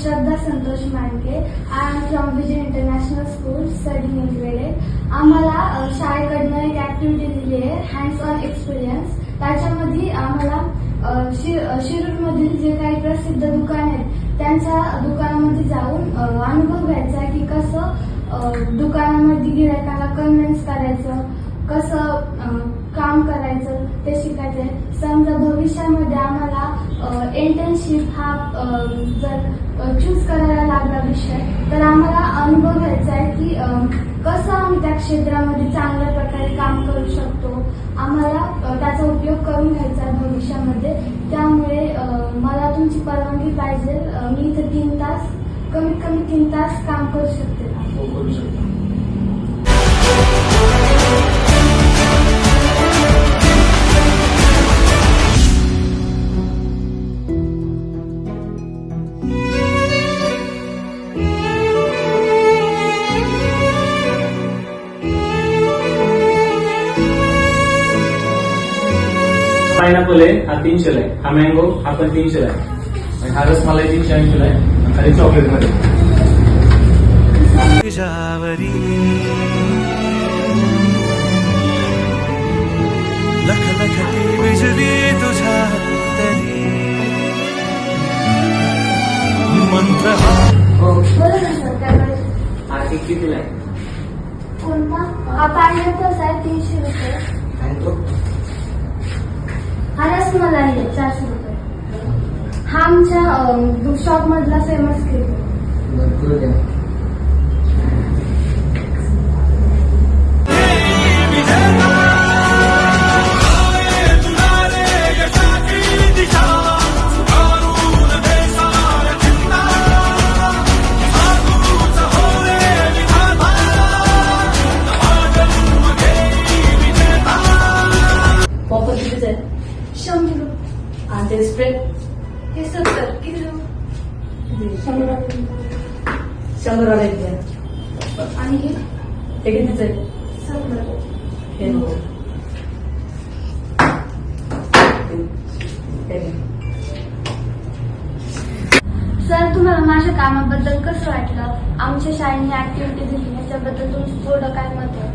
Shraddha Santosh Manke. I am from Vijay International School studying in grade 8. आम्हाला शाळेकडनं एक activity दिली आहे hands on experience. त्याच्यामध्ये आम्हाला शिरूरमधील जे काही प्रसिद्ध दुकान आहेत त्यांच्या दुकानामध्ये जाऊन अनुभव घ्यायचा आहे की कसं दुकानामध्ये गिरायकाला कन्व्हिन्स करायचं, कसं काम करायचं ते शिकायचंय. समजा भविष्यामध्ये आम्हाला इंटर्नशिप हा जर चूज करायला लागला विषय तर आम्हाला अनुभव घ्यायचा आहे की कसं आम्ही त्या क्षेत्रामध्ये चांगल्या प्रकारे काम करू शकतो. आम्हाला त्याचा उपयोग करून घ्यायचा आहे भविष्यामध्ये. त्यामुळे मला तुमची परवानगी पाहिजे. मी इथे 3 तास कमीत कमी 3 तास काम करू शकते. करू शकतो. पायनॅपल आहे हा 300 ला आहे, हा मँगो हा पण 300 ला आहे, आणि हा रसमलाई 380 ला आहे, आणि चॉकलेट मध्ये लख लखती बिजली तुझ्या तरी मंत्र हा केक कितीला आहे? कोणता? हा पायनॅपल आहे 300 रुपये. आणि तो हा रसमलाई आहे 400 रुपये. हा आमच्या शॉप मधला फेमस केक आहे. भरपूर द्या. पॉपर कितीच आहे? 100 रुपये. आणि ते स्प्रेड हे 70 किलो. 100 रुपये. 100 वाला एक द्या. आणि हे ते कितीच आहे? 70. हे नको. ते घे. सर, तुम्हाला माझ्या कामाबद्दल कसं वाटलं? आमच्या शाळेने ऍक्टिव्हिटी दिली त्याच्याबद्दल तुमचं थोडं काय मत आहे?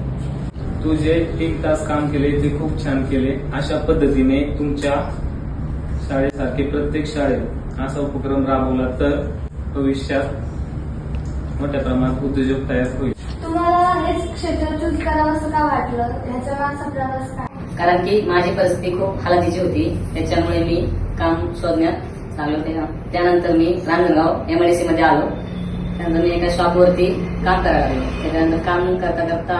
तू जे 3 तास काम केले ते खूप छान केले. अशा पद्धतीने तुमच्या शाळेसारखे प्रत्येक शाळेत असा उपक्रम राबवला तर भविष्यात मोठ्या प्रमाणात उद्योजक तयार होईल. तुम्हाला हेच क्षेत्र चूज करावं असं का वाटलं? ह्याच्या मागचा प्रवास काय? कारण की माझी परिस्थिती खूप हालाखीची होती, त्याच्यामुळे मी काम शोधण्यात लागलो. त्यानंतर मी रांजणगाव MIDC मध्ये आलो. त्यानंतर मी एका शॉपवरती काम करायला लागलो. त्याच्यानंतर काम करता करता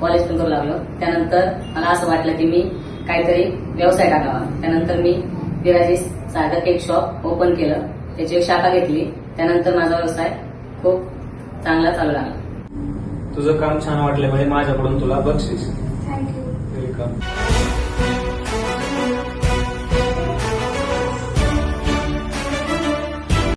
कॉलेज पण करू लागलो. त्यानंतर मला असं वाटलं की मी काहीतरी व्यवसाय टाकावा. त्यानंतर मी विराजी सागर केक शॉप ओपन केलं, त्याची एक शाखा घेतली. त्यानंतर माझा व्यवसाय खूप चांगला चालू लागला. तुझं काम छान वाटल्यामुळे माझ्याकडून तुला बक्षीस. थँक्यू. वेलकम.